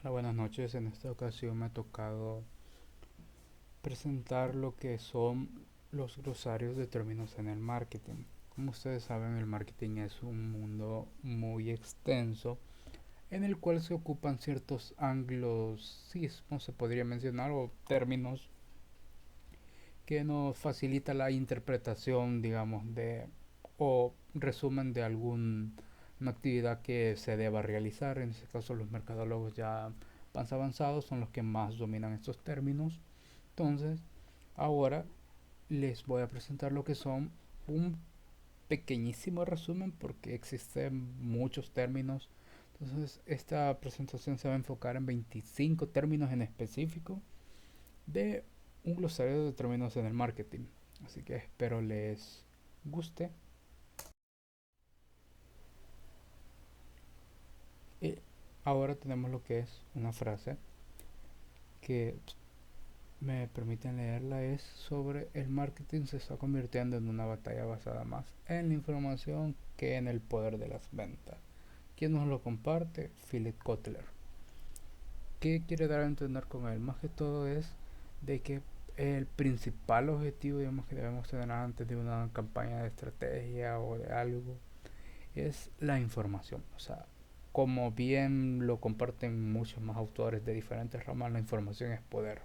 Hola, buenas noches. En esta ocasión me ha tocado presentar lo que son los glosarios de términos en el marketing. Como ustedes saben, el marketing es un mundo muy extenso en el cual se ocupan ciertos anglosismos, se podría mencionar, o términos que nos facilita la interpretación, digamos, de o resumen de alguna actividad que se deba realizar. En este caso, los mercadólogos ya más avanzados son los que más dominan estos términos. Entonces, ahora les voy a presentar lo que son un pequeñísimo resumen porque existen muchos términos. Entonces, esta presentación se va a enfocar en 25 términos en específico de un glosario de términos en el marketing. Así que espero les guste. Y ahora tenemos lo que es una frase que me permiten leerla. Es sobre el marketing se está convirtiendo en una batalla basada más en la información que en el poder de las ventas. ¿Quién nos lo comparte? Philip Kotler. ¿Qué quiere dar a entender con él? Más que todo es de que el principal objetivo, digamos, que debemos tener antes de una campaña de estrategia o de algo es la información. O sea, como bien lo comparten muchos más autores de diferentes ramas, la información es poder.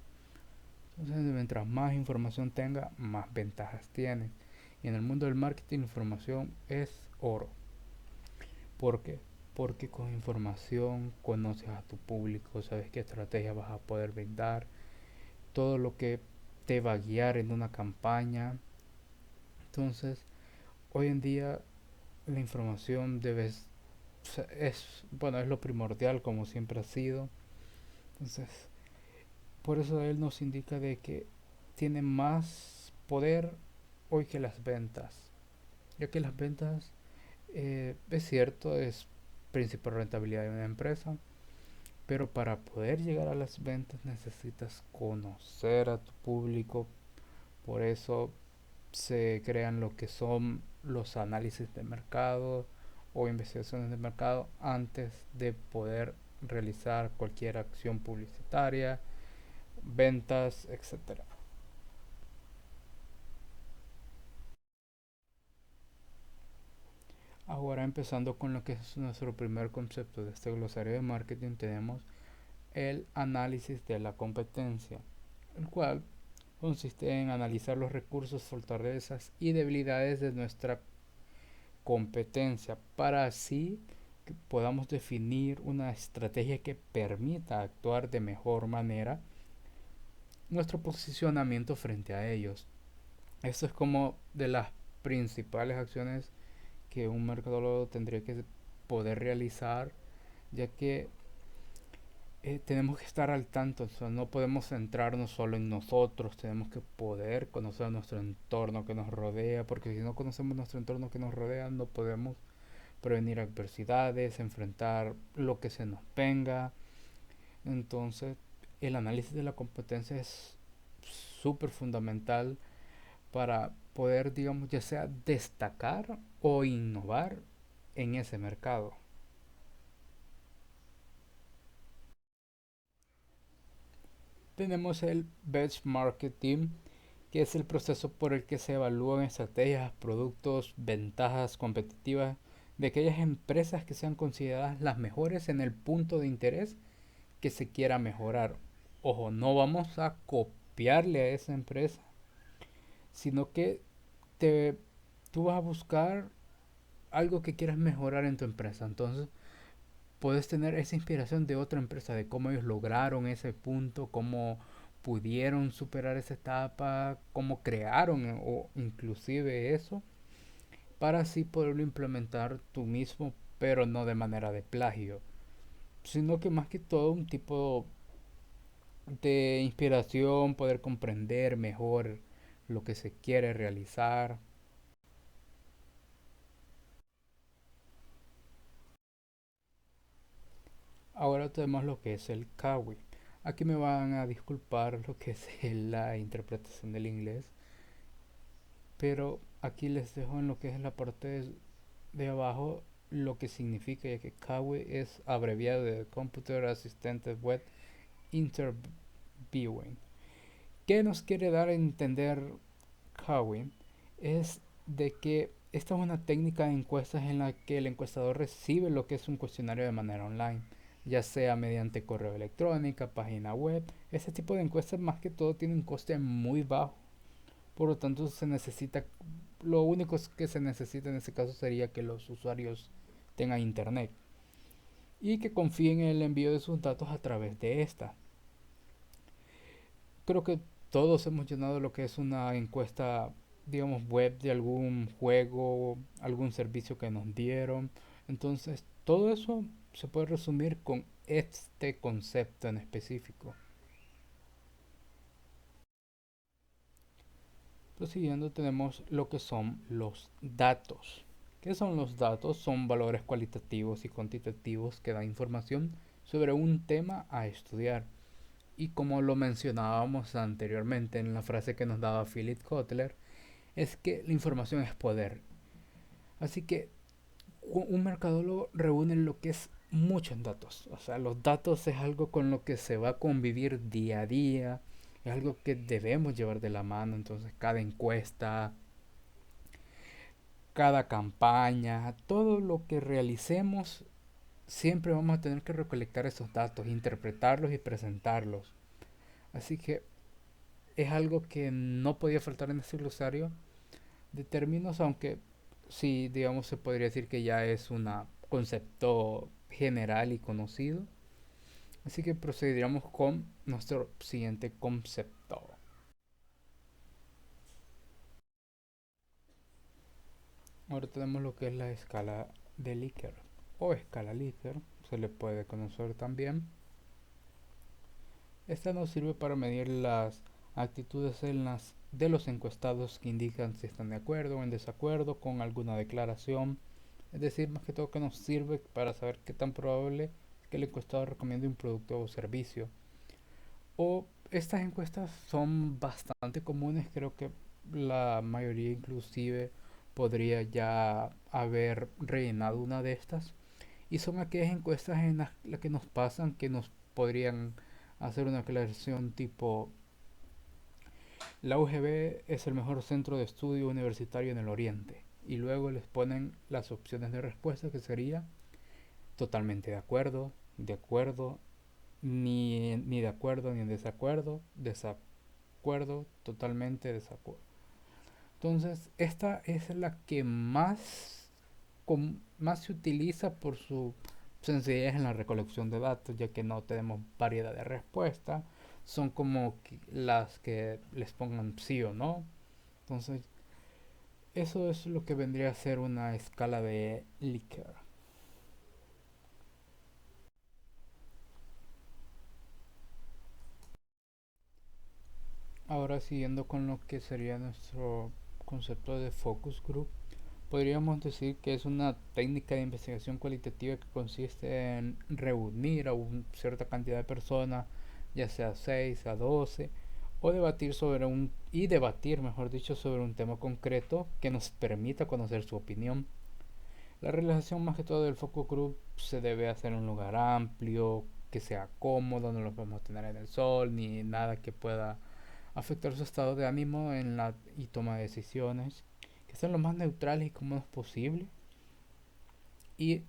Entonces, mientras más información tenga, más ventajas tiene. Y en el mundo del marketing, la información es oro. ¿Por qué? Porque con información conoces a tu público, sabes qué estrategia vas a poder brindar, todo lo que te va a guiar en una campaña. Entonces, hoy en día la información debes es bueno, es lo primordial como siempre ha sido. Entonces, por eso él nos indica de que tiene más poder hoy que las ventas, ya que las ventas es cierto, es principal rentabilidad de una empresa, pero para poder llegar a las ventas necesitas conocer a tu público. Por eso se crean lo que son los análisis de mercado o investigaciones de mercado antes de poder realizar cualquier acción publicitaria, ventas, etcétera. Ahora empezando con lo que es nuestro primer concepto de este glosario de marketing, tenemos el análisis de la competencia, el cual consiste en analizar los recursos, fortalezas y debilidades de nuestra competencia para así que podamos definir una estrategia que permita actuar de mejor manera nuestro posicionamiento frente a ellos. Esto es como de las principales acciones que un mercadólogo tendría que poder realizar, ya que tenemos que estar al tanto. O sea, no podemos centrarnos solo en nosotros, tenemos que poder conocer nuestro entorno que nos rodea, porque si no conocemos nuestro entorno que nos rodea, no podemos prevenir adversidades, enfrentar lo que se nos venga. Entonces, el análisis de la competencia es súper fundamental para poder, digamos, ya sea destacar o innovar en ese mercado. Tenemos el benchmarking, que es el proceso por el que se evalúan estrategias, productos, ventajas competitivas de aquellas empresas que sean consideradas las mejores en el punto de interés que se quiera mejorar. Ojo, no vamos a copiarle a esa empresa, sino que te, tú vas a buscar algo que quieras mejorar en tu empresa. Entonces, puedes tener esa inspiración de otra empresa, de cómo ellos lograron ese punto, cómo pudieron superar esa etapa, cómo crearon o inclusive eso, para así poderlo implementar tú mismo, pero no de manera de plagio, sino que más que todo un tipo de inspiración, poder comprender mejor lo que se quiere realizar. Ahora tenemos lo que es el kawi. Aquí me van a disculpar lo que es la interpretación del inglés, pero aquí les dejo en lo que es la parte de abajo lo que significa, ya que CAWI es abreviado de Computer Assisted Web Interviewing. ¿Qué nos quiere dar a entender CAWI? Es de que esta es una técnica de encuestas en la que el encuestador recibe lo que es un cuestionario de manera online, ya sea mediante correo electrónico, página web. Este tipo de encuestas más que todo tiene un coste muy bajo, por lo tanto se necesita, lo único que se necesita en este caso sería que los usuarios tengan internet y que confíen en el envío de sus datos a través de esta. Creo que todos hemos llenado lo que es una encuesta, digamos, web de algún juego, algún servicio que nos dieron. Entonces, todo eso se puede resumir con este concepto en específico. Prosiguiendo, tenemos lo que son los datos. ¿Qué son los datos? Son valores cualitativos y cuantitativos que dan información sobre un tema a estudiar. Y como lo mencionábamos anteriormente en la frase que nos daba Philip Kotler, es que la información es poder. Así que un mercadólogo reúne lo que es muchos datos. O sea, los datos es algo con lo que se va a convivir día a día. Es algo que debemos llevar de la mano. Entonces, cada encuesta, cada campaña, todo lo que realicemos, siempre vamos a tener que recolectar esos datos, interpretarlos y presentarlos. Así que es algo que no podía faltar en este glosario de términos, aunque sí, digamos, se podría decir que ya es un concepto general y conocido. Así que procederíamos con nuestro siguiente concepto. Ahora tenemos lo que es la escala de Likert o escala Likert, se le puede conocer también. Esta nos sirve para medir las actitudes de los encuestados que indican si están de acuerdo o en desacuerdo con alguna declaración. Es decir, más que todo que nos sirve para saber qué tan probable es que el encuestado recomiende un producto o servicio. O estas encuestas son bastante comunes, creo que la mayoría inclusive podría ya haber rellenado una de estas. Y son aquellas encuestas en las que nos pasan que nos podrían hacer una aclaración tipo: la UGB es el mejor centro de estudio universitario en el Oriente. Y luego les ponen las opciones de respuesta que sería totalmente de acuerdo, ni de acuerdo ni en desacuerdo, desacuerdo, totalmente desacuerdo. Entonces, esta es la que más se utiliza por su sencillez en la recolección de datos, ya que no tenemos variedad de respuestas. Son como las que les pongan sí o no. Entonces, eso es lo que vendría a ser una escala de Likert. Ahora siguiendo con lo que sería nuestro concepto de focus group, podríamos decir que es una técnica de investigación cualitativa que consiste en reunir a una cierta cantidad de personas, ya sea 6 a 12, o debatir, mejor dicho, sobre un tema concreto que nos permita conocer su opinión. La realización más que todo del focus group se debe hacer en un lugar amplio, que sea cómodo, no lo podemos tener en el sol ni nada que pueda afectar su estado de ánimo y toma de decisiones, que sean lo más neutrales y cómodos posible. Y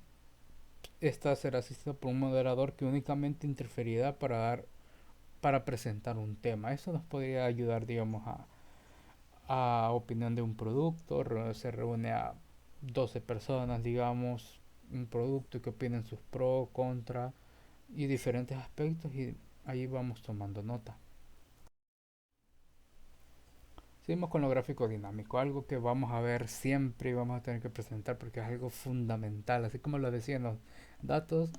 esta será asistida por un moderador que únicamente interferirá para presentar un tema. Eso nos podría ayudar, digamos, a opinión de un producto. Se reúne a 12 personas, digamos, un producto que opinen sus pros, contra y diferentes aspectos, y ahí vamos tomando nota. Seguimos con lo gráfico dinámico, algo que vamos a ver siempre y vamos a tener que presentar porque es algo fundamental. Así como lo decían los datos,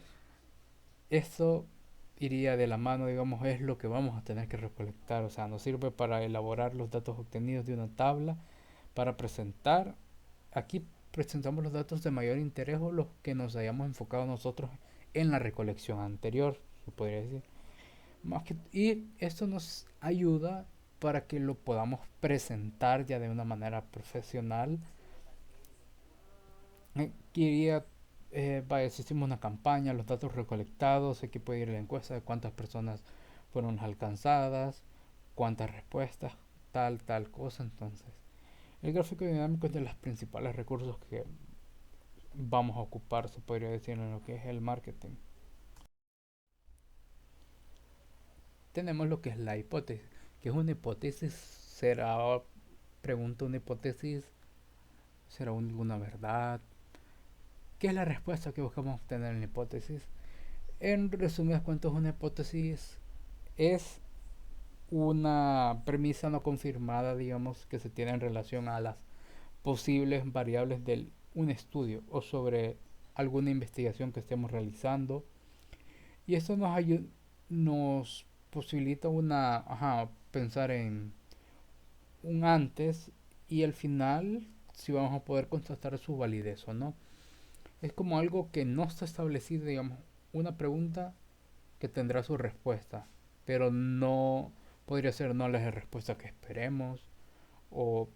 esto iría de la mano, digamos, es lo que vamos a tener que recolectar. O sea, nos sirve para elaborar los datos obtenidos de una tabla, para presentar. Aquí presentamos los datos de mayor interés o los que nos hayamos enfocado nosotros en la recolección anterior, se podría decir. Y esto nos ayuda para que lo podamos presentar ya de una manera profesional. Quería vaya, si hicimos una campaña, los datos recolectados, aquí puede ir la encuesta de cuántas personas fueron alcanzadas, cuántas respuestas, tal cosa. Entonces, el gráfico dinámico es de los principales recursos que vamos a ocupar, se podría decir, en lo que es el marketing. Tenemos lo que es la hipótesis. ¿Que es una hipótesis? ¿Será, pregunta, una hipótesis? ¿Será una verdad? ¿Qué es la respuesta que buscamos obtener en la hipótesis? En resumidas cuentas, una hipótesis es una premisa no confirmada, digamos, que se tiene en relación a las posibles variables de un estudio o sobre alguna investigación que estemos realizando. Y esto nos posibilita pensar en un antes y el final, si vamos a poder constatar su validez o no. Es como algo que no está establecido, digamos, una pregunta que tendrá su respuesta, pero no podría ser no la respuesta que esperemos o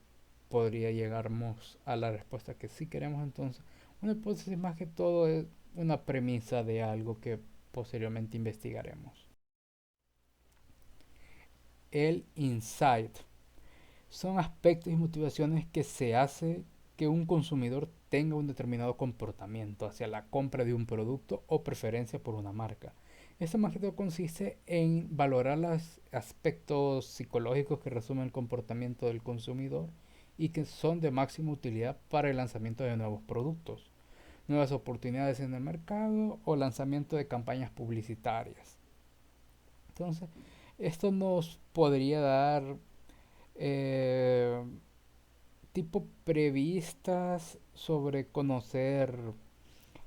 podría llegarnos a la respuesta que sí queremos. Entonces, una hipótesis más que todo es una premisa de algo que posteriormente investigaremos. El insight son aspectos y motivaciones que se hace que un consumidor tenga un determinado comportamiento hacia la compra de un producto o preferencia por una marca. Esto más que todo consiste en valorar los aspectos psicológicos que resumen el comportamiento del consumidor y que son de máxima utilidad para el lanzamiento de nuevos productos, nuevas oportunidades en el mercado o lanzamiento de campañas publicitarias. Entonces, esto nos podría dar eh, tipo previstas sobre conocer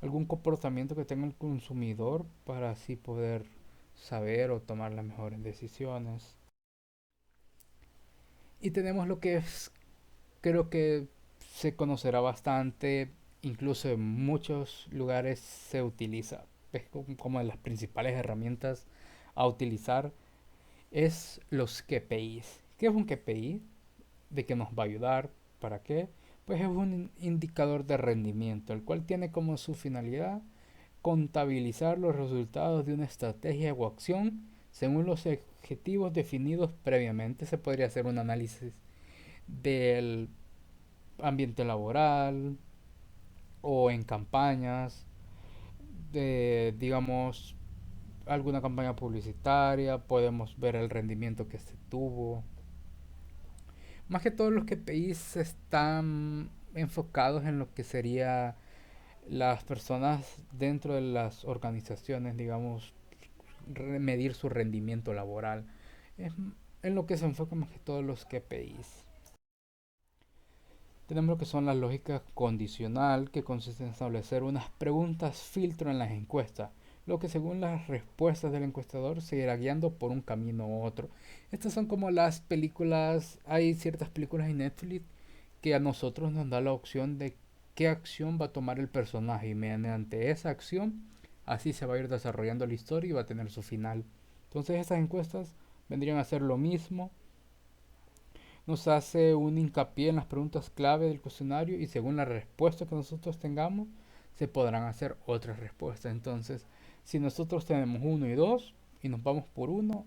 algún comportamiento que tenga el consumidor para así poder saber o tomar las mejores decisiones. Y tenemos lo que es, creo que se conocerá bastante, incluso en muchos lugares se utiliza, es como de las principales herramientas a utilizar, es los KPIs. ¿Qué es un KPI? ¿De qué nos va a ayudar? ¿Para qué? Pues es un indicador de rendimiento, el cual tiene como su finalidad contabilizar los resultados de una estrategia o acción según los objetivos definidos previamente. Se podría hacer un análisis del ambiente laboral o en campañas de, digamos, alguna campaña publicitaria, podemos ver el rendimiento que se tuvo. Más que todos los KPIs están enfocados en lo que sería las personas dentro de las organizaciones, digamos, medir su rendimiento laboral. Es en lo que se enfoca más que todos los KPIs. Tenemos lo que son las lógicas condicional, que consiste en establecer unas preguntas filtro en las encuestas, lo que según las respuestas del encuestador se irá guiando por un camino u otro. Estas son como las películas, hay ciertas películas en Netflix que a nosotros nos da la opción de qué acción va a tomar el personaje y mediante esa acción así se va a ir desarrollando la historia y va a tener su final. Entonces estas encuestas vendrían a ser lo mismo, nos hace un hincapié en las preguntas clave del cuestionario y según la respuesta que nosotros tengamos, se podrán hacer otras respuestas. Entonces, si nosotros tenemos uno y 2 y nos vamos por uno,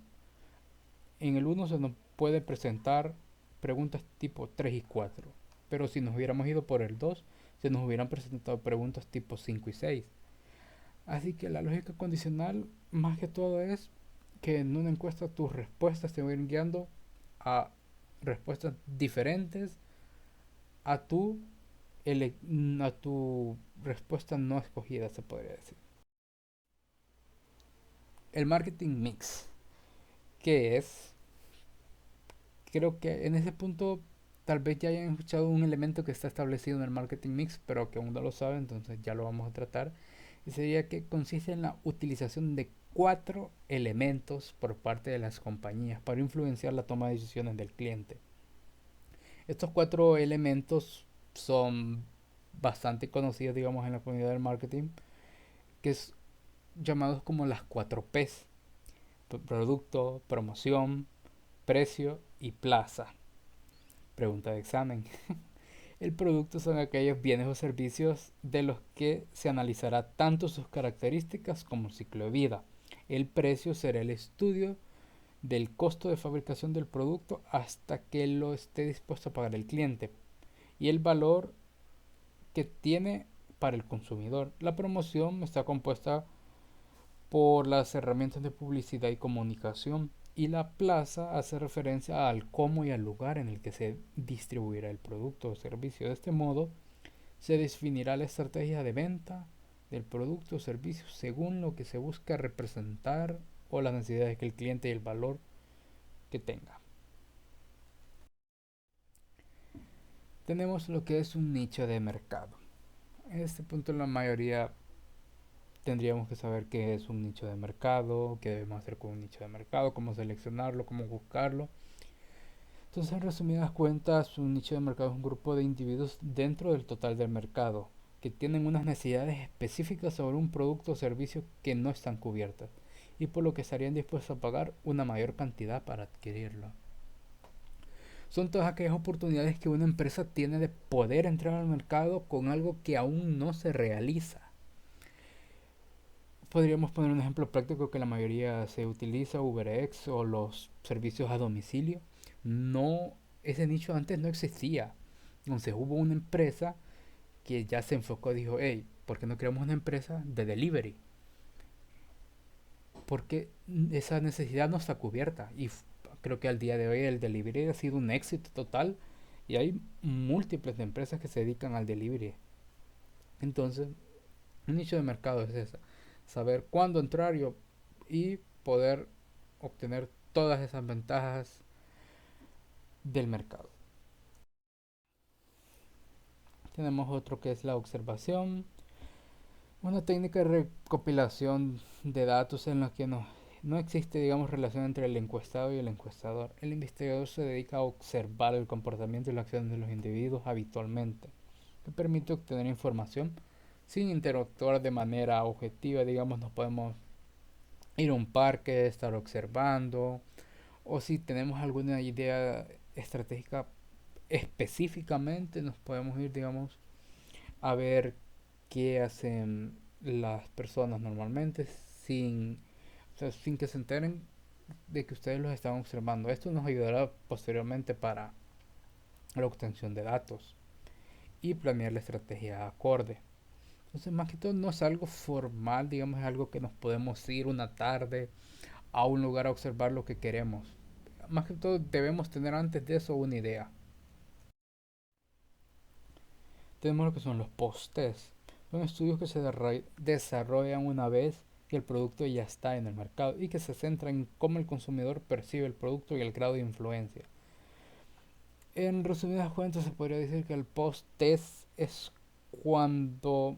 en el uno se nos puede presentar preguntas tipo 3 y 4. Pero si nos hubiéramos ido por el 2 se nos hubieran presentado preguntas tipo 5 y 6. Así que la lógica condicional, más que todo, es que en una encuesta tus respuestas te van guiando a respuestas diferentes a tu, a tu respuesta no escogida, se podría decir. El marketing mix, ¿qué es? Creo que en ese punto tal vez ya hayan escuchado un elemento que está establecido en el marketing mix, pero que aún no lo saben, entonces ya lo vamos a tratar. Y sería que consiste en la utilización de cuatro elementos por parte de las compañías para influenciar la toma de decisiones del cliente. Estos cuatro elementos son bastante conocidos, digamos, en la comunidad del marketing, que es llamados como las 4 P's: producto, promoción, precio y plaza. Pregunta de examen. El producto son aquellos bienes o servicios de los que se analizará tanto sus características como el ciclo de vida. El precio será el estudio del costo de fabricación del producto hasta que lo esté dispuesto a pagar el cliente y el valor que tiene para el consumidor. La promoción está compuesta por las herramientas de publicidad y comunicación y la plaza hace referencia al cómo y al lugar en el que se distribuirá el producto o servicio. De este modo, se definirá la estrategia de venta del producto o servicio según lo que se busca representar o las necesidades que el cliente y el valor que tenga. Tenemos lo que es un nicho de mercado. En este punto la mayoría tendríamos que saber qué es un nicho de mercado, qué debemos hacer con un nicho de mercado, cómo seleccionarlo, cómo buscarlo. Entonces, en resumidas cuentas, un nicho de mercado es un grupo de individuos dentro del total del mercado que tienen unas necesidades específicas sobre un producto o servicio que no están cubiertas y por lo que estarían dispuestos a pagar una mayor cantidad para adquirirlo. Son todas aquellas oportunidades que una empresa tiene de poder entrar al mercado con algo que aún no se realiza. Podríamos poner un ejemplo práctico que la mayoría se utiliza, UberX o los servicios a domicilio. No, ese nicho antes no existía. Entonces hubo una empresa que ya se enfocó, dijo, hey, ¿por qué no creamos una empresa de delivery? Porque esa necesidad no está cubierta. Y creo que al día de hoy el delivery ha sido un éxito total y hay múltiples de empresas que se dedican al delivery. Entonces, un nicho de mercado es esa. Saber cuándo entrar y poder obtener todas esas ventajas del mercado. Tenemos otro que es la observación, una técnica de recopilación de datos en la que no existe, digamos, relación entre el encuestado y el encuestador. El investigador se dedica a observar el comportamiento y las acciones de los individuos habitualmente, que permite obtener información sin interactuar de manera objetiva. Digamos, nos podemos ir a un parque, estar observando, o si tenemos alguna idea estratégica específicamente, nos podemos ir, digamos, a ver qué hacen las personas normalmente sin, o sea, sin que se enteren de que ustedes los están observando. Esto nos ayudará posteriormente para la obtención de datos y planear la estrategia acorde. Entonces, más que todo, no es algo formal, digamos, es algo que nos podemos ir una tarde a un lugar a observar lo que queremos. Más que todo, debemos tener antes de eso una idea. Tenemos lo que son los post-test. Son estudios que se desarrollan una vez que el producto ya está en el mercado y que se centran en cómo el consumidor percibe el producto y el grado de influencia. En resumidas cuentas, se podría decir que el post-test es cuando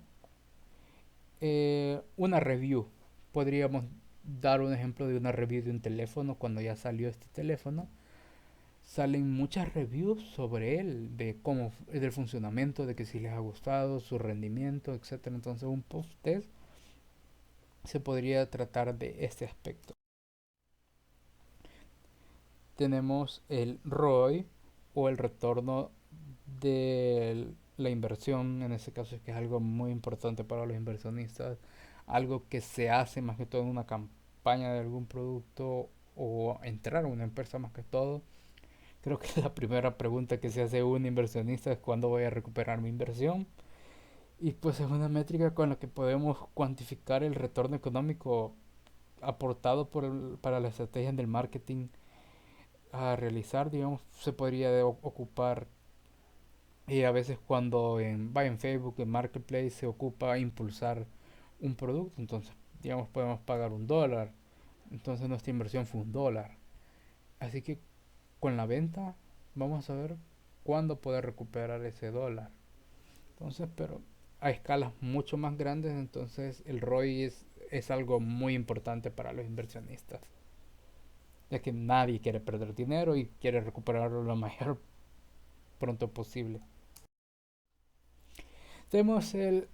una review, podríamos dar un ejemplo de una review de un teléfono cuando ya salió este teléfono. Salen muchas reviews sobre él, de cómo, del funcionamiento, de que si les ha gustado, su rendimiento, etcétera. Entonces un post-test se podría tratar de este aspecto. Tenemos el ROI o el retorno de la inversión, en este caso es que es algo muy importante para los inversionistas, algo que se hace más que todo en una campaña de algún producto o entrar a una empresa más que todo. Creo que la primera pregunta que se hace un inversionista es cuándo voy a recuperar mi inversión. Y pues es una métrica con la que podemos cuantificar el retorno económico aportado para la estrategia del marketing a realizar. Digamos, se podría ocupar a veces cuando va en Facebook, en Marketplace, se ocupa impulsar un producto. Entonces, digamos, podemos pagar $1. Entonces nuestra inversión fue $1. Así que con la venta vamos a ver cuándo poder recuperar ese dólar. Entonces, pero a escalas mucho más grandes, entonces el ROI es algo muy importante para los inversionistas, ya que nadie quiere perder dinero y quiere recuperarlo lo mayor pronto posible. Tenemos el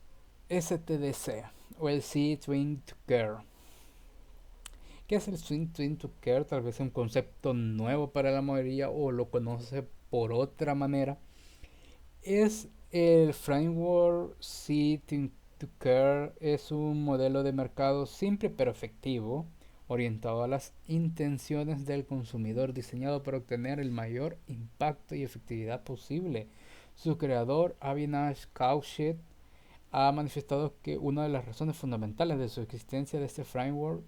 STDC o el See Twin to Care. ¿Qué es el Swing Twin to Care? Tal vez es un concepto nuevo para la mayoría o lo conoce por otra manera. Es el framework See to Care, es un modelo de mercado simple pero efectivo, orientado a las intenciones del consumidor, diseñado para obtener el mayor impacto y efectividad posible. Su creador, Avinash Kaushik, ha manifestado que una de las razones fundamentales de su existencia de este framework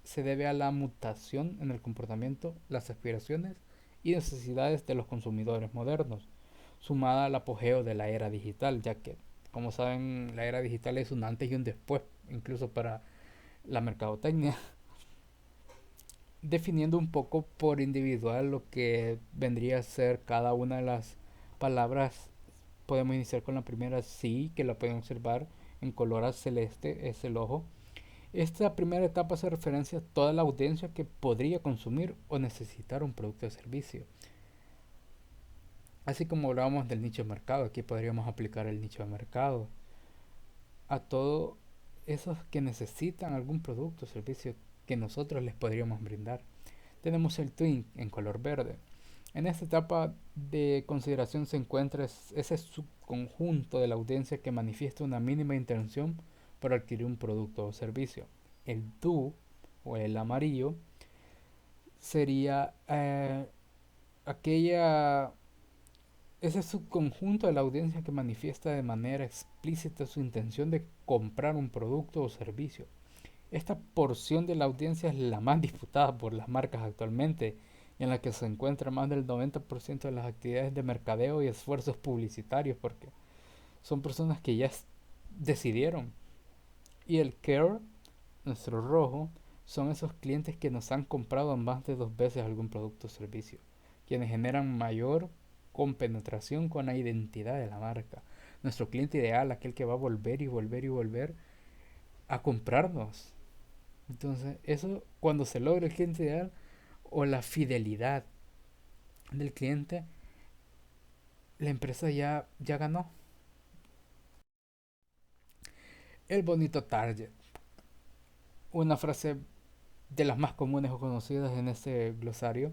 se debe a la mutación en el comportamiento, las aspiraciones y necesidades de los consumidores modernos, sumada al apogeo de la era digital, ya que, como saben, la era digital es un antes y un después, incluso para la mercadotecnia, definiendo un poco por individual lo que vendría a ser cada una de las palabras. Podemos iniciar con la primera sí, que la pueden observar en color celeste, es el ojo. Esta primera etapa hace referencia a toda la audiencia que podría consumir o necesitar un producto o servicio. Así como hablábamos del nicho de mercado, aquí podríamos aplicar el nicho de mercado a todos esos que necesitan algún producto o servicio que nosotros les podríamos brindar. Tenemos el twin en color verde. En esta etapa de consideración se encuentra ese subconjunto de la audiencia que manifiesta una mínima intención por adquirir un producto o servicio. El do o el amarillo sería aquella ese subconjunto de la audiencia que manifiesta de manera explícita su intención de comprar un producto o servicio. Esta porción de la audiencia es la más disputada por las marcas actualmente, en la que se encuentra más del 90% de las actividades de mercadeo y esfuerzos publicitarios, porque son personas que ya decidieron. Y el care, nuestro rojo, son esos clientes que nos han comprado más de 2 veces algún producto o servicio, quienes generan mayor compenetración con la identidad de la marca. Nuestro cliente ideal, aquel que va a volver y volver y volver a comprarnos. Entonces, eso cuando se logra el cliente ideal o la fidelidad del cliente, la empresa ya ganó. El bonito target. Una frase de las más comunes o conocidas en este glosario.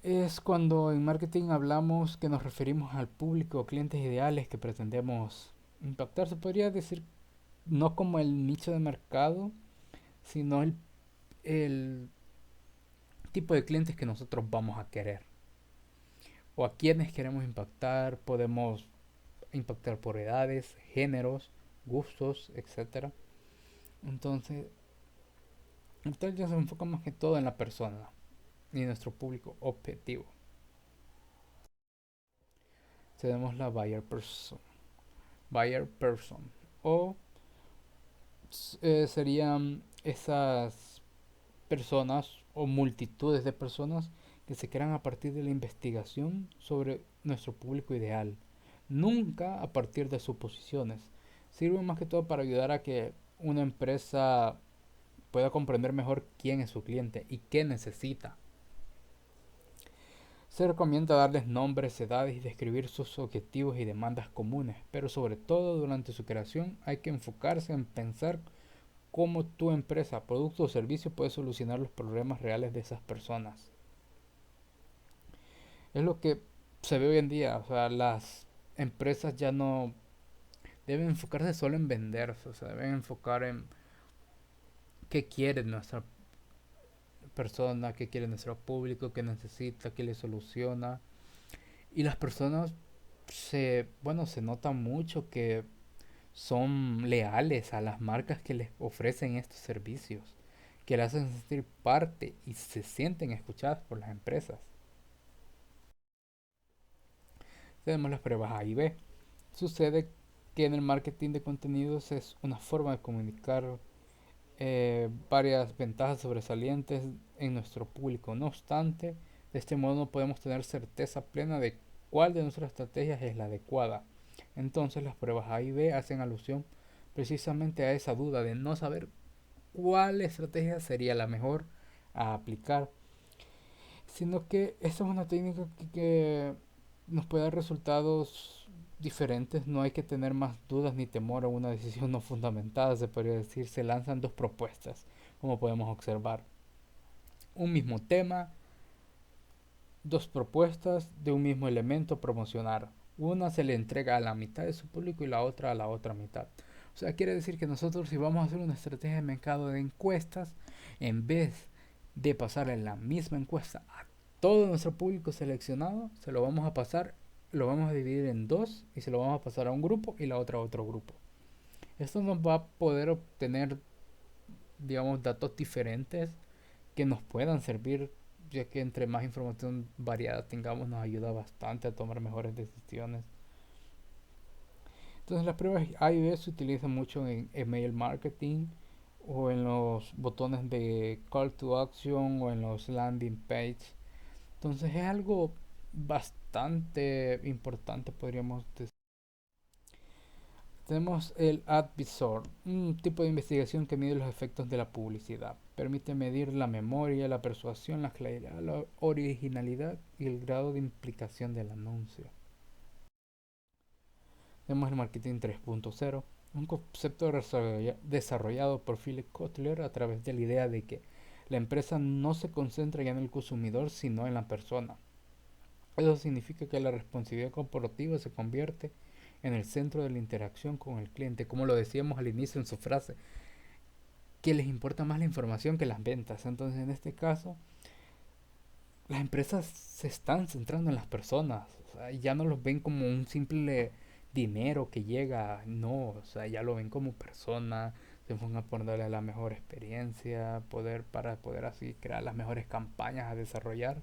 Es cuando en marketing hablamos que nos referimos al público o clientes ideales que pretendemos impactar. Se podría decir no como el nicho de mercado, sino el tipo de clientes que nosotros vamos a querer o a quienes queremos impactar. Podemos impactar por edades, géneros, gustos, etcétera. Entonces ya se enfoca más que todo en la persona y nuestro público objetivo. Tenemos la buyer person o serían esas personas o multitudes de personas que se crean a partir de la investigación sobre nuestro público ideal, nunca a partir de suposiciones. Sirven más que todo para ayudar a que una empresa pueda comprender mejor quién es su cliente y qué necesita. Se recomienda darles nombres, edades y describir sus objetivos y demandas comunes, pero sobre todo durante su creación hay que enfocarse en pensar cómo tu empresa, producto o servicio puede solucionar los problemas reales de esas personas. Es lo que se ve hoy en día, o sea, las empresas ya no deben enfocarse solo en vender, o sea, deben enfocar en qué quiere nuestra persona, qué quiere nuestro público, qué necesita, qué le soluciona. Y las personas se nota mucho que son leales a las marcas que les ofrecen estos servicios, que le hacen sentir parte y se sienten escuchadas por las empresas. Tenemos las pruebas A y B. Sucede que en el marketing de contenidos es una forma de comunicar varias ventajas sobresalientes en nuestro público. No obstante, de este modo no podemos tener certeza plena de cuál de nuestras estrategias es la adecuada. Entonces las pruebas A y B hacen alusión precisamente a esa duda de no saber cuál estrategia sería la mejor a aplicar, sino que esta es una técnica que nos puede dar resultados diferentes. No hay que tener más dudas ni temor a una decisión no fundamentada, se podría decir. Se lanzan dos propuestas, como podemos observar. Un mismo tema, dos propuestas de un mismo elemento a promocionar. Una se le entrega a la mitad de su público y la otra a la otra mitad. O sea, quiere decir que nosotros si vamos a hacer una estrategia de mercado de encuestas, en vez de pasarle la misma encuesta a todo nuestro público seleccionado, se lo vamos a pasar, lo vamos a dividir en dos y se lo vamos a pasar a un grupo y la otra a otro grupo. Esto nos va a poder obtener, digamos, datos diferentes que nos puedan servir, ya que entre más información variada tengamos nos ayuda bastante a tomar mejores decisiones. Entonces las pruebas A y B se utilizan mucho en email marketing o en los botones de call to action o en los landing page. Entonces es algo bastante importante, podríamos decir. Tenemos el Advisor, un tipo de investigación que mide los efectos de la publicidad. Permite medir la memoria, la persuasión, la claridad, la originalidad y el grado de implicación del anuncio. Tenemos el marketing 3.0, un concepto desarrollado por Philip Kotler a través de la idea de que la empresa no se concentra ya en el consumidor, sino en la persona. Eso significa que la responsabilidad corporativa se convierte en el centro de la interacción con el cliente, como lo decíamos al inicio en su frase, que les importa más la información que las ventas. Entonces, en este caso, las empresas se están centrando en las personas, o sea, ya no los ven como un simple dinero que llega, no, o sea, ya lo ven como persona, se enfocan por darle la mejor experiencia, poder para poder así crear las mejores campañas a desarrollar.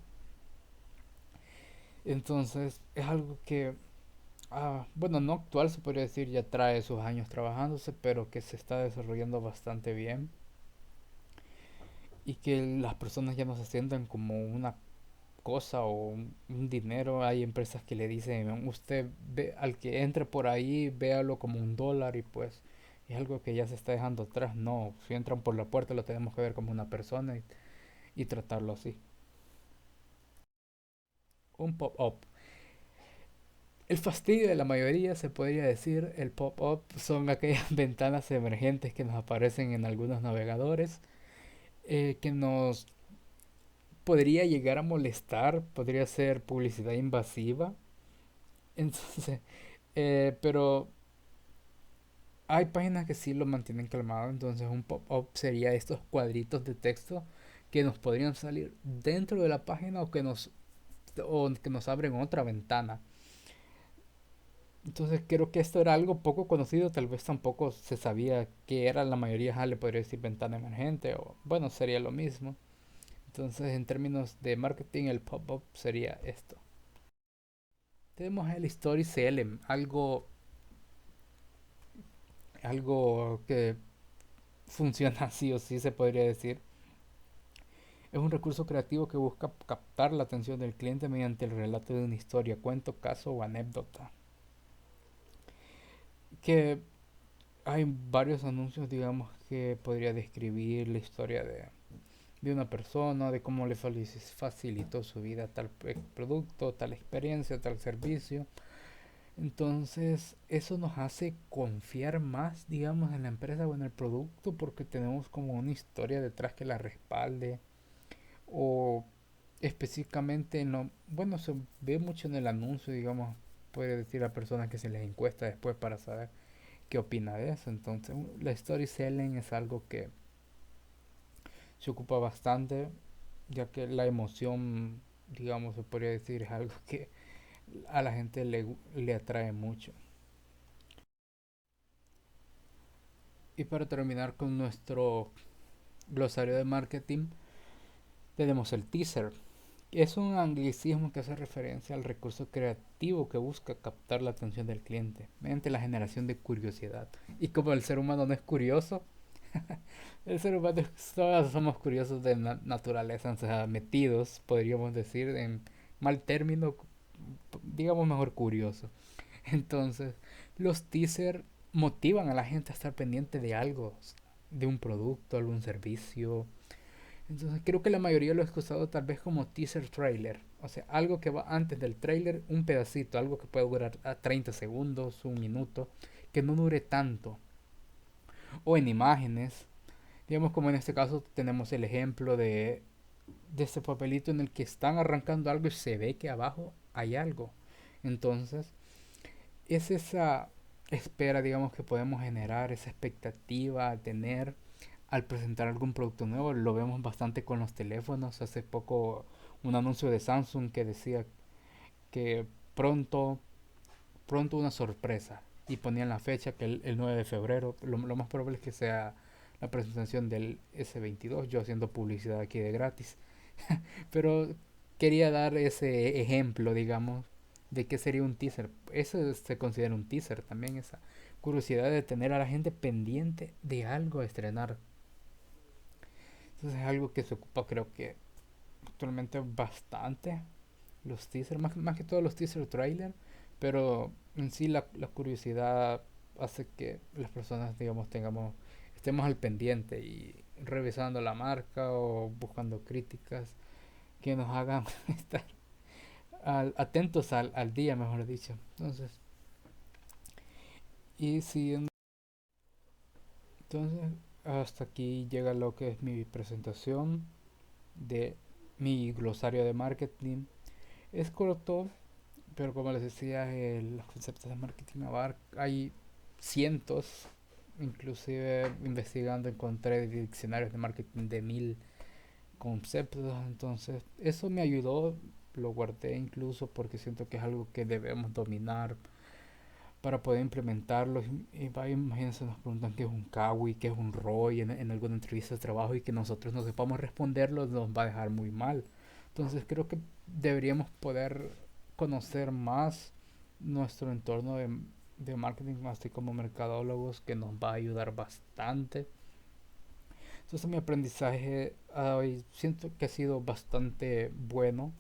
Entonces, es algo que bueno, no actual se podría decir, ya trae sus años trabajándose, pero que se está desarrollando bastante bien y que las personas ya no se sientan como una cosa o un dinero. Hay empresas que le dicen, usted ve, al que entre por ahí, véalo como un dólar y pues es algo que ya se está dejando atrás. No, si entran por la puerta lo tenemos que ver como una persona y tratarlo así. Un pop-up. El fastidio de la mayoría, se podría decir, el pop-up son aquellas ventanas emergentes que nos aparecen en algunos navegadores, que nos podría llegar a molestar, podría ser publicidad invasiva. Entonces, pero hay páginas que sí lo mantienen calmado, entonces un pop-up sería estos cuadritos de texto que nos podrían salir dentro de la página o que nos abren otra ventana. Entonces creo que esto era algo poco conocido, tal vez tampoco se sabía que era, la mayoría le podría decir ventana emergente o bueno, sería lo mismo. Entonces en términos de marketing el pop-up sería esto. Tenemos el storytelling, algo que funciona sí o sí se podría decir. Es un recurso creativo que busca captar la atención del cliente mediante el relato de una historia, cuento, caso o anécdota. Que hay varios anuncios, digamos, que podría describir la historia de una persona, de cómo le facilitó su vida tal producto, tal experiencia, tal servicio. Entonces, eso nos hace confiar más, digamos, en la empresa o en el producto porque tenemos como una historia detrás que la respalde. O específicamente en lo, bueno, se ve mucho en el anuncio, digamos, puede decir a personas que se les encuesta después para saber qué opina de eso. Entonces, la storytelling es algo que se ocupa bastante, ya que la emoción, digamos, se podría decir, es algo que a la gente le atrae mucho. Y para terminar con nuestro glosario de marketing, tenemos el teaser. Es un anglicismo que hace referencia al recurso creativo que busca captar la atención del cliente mediante la generación de curiosidad. Y como el ser humano no es curioso, el ser humano todos somos curiosos de naturaleza, o sea, metidos, podríamos decir, en mal término, digamos mejor curioso. Entonces, los teasers motivan a la gente a estar pendiente de algo, de un producto, algún servicio. Entonces, creo que la mayoría lo he usado tal vez como teaser trailer. O sea, algo que va antes del trailer, un pedacito, algo que puede durar a 30 segundos, un minuto, que no dure tanto. O en imágenes. Digamos como en este caso tenemos el ejemplo de de ese papelito en el que están arrancando algo y se ve que abajo hay algo. Entonces, es esa espera, digamos, que podemos generar, esa expectativa a tener al presentar algún producto nuevo. Lo vemos bastante con los teléfonos. Hace poco un anuncio de Samsung que decía que pronto, pronto una sorpresa. Y ponían la fecha que el 9 de febrero. Lo más probable es que sea la presentación del S22. Yo haciendo publicidad aquí de gratis. Pero quería dar ese ejemplo, digamos, de qué sería un teaser. Eso se considera un teaser también, esa curiosidad de tener a la gente pendiente de algo a estrenar. Entonces es algo que se ocupa, creo que actualmente bastante, los teasers, más que todos los teaser trailer, pero en sí la curiosidad hace que las personas, digamos, estemos al pendiente y revisando la marca o buscando críticas que nos hagan estar atentos al día, mejor dicho. Entonces, y siguiendo, entonces, hasta aquí llega lo que es mi presentación de mi glosario de marketing. Es corto, pero como les decía, los conceptos de marketing hay cientos. Inclusive investigando encontré diccionarios de marketing de 1000 conceptos. Entonces eso me ayudó, lo guardé incluso porque siento que es algo que debemos dominar para poder implementarlo. Y vaya, imagínense, nos preguntan qué es un kawi, qué es un ROI en alguna entrevista de trabajo y que nosotros no sepamos responderlo nos va a dejar muy mal. Entonces creo que deberíamos poder conocer más nuestro entorno de marketing, así como mercadólogos, que nos va a ayudar bastante. Entonces mi aprendizaje hoy siento que ha sido bastante bueno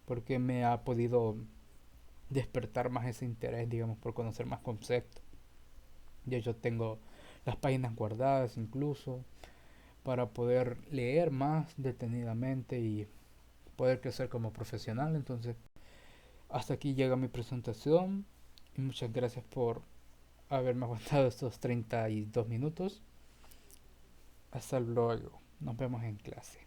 porque me ha podido despertar más ese interés, digamos, por conocer más conceptos. Ya yo tengo las páginas guardadas incluso para poder leer más detenidamente y poder crecer como profesional. Entonces, hasta aquí llega mi presentación y muchas gracias por haberme aguantado estos 32 minutos. Hasta luego. Nos vemos en clase.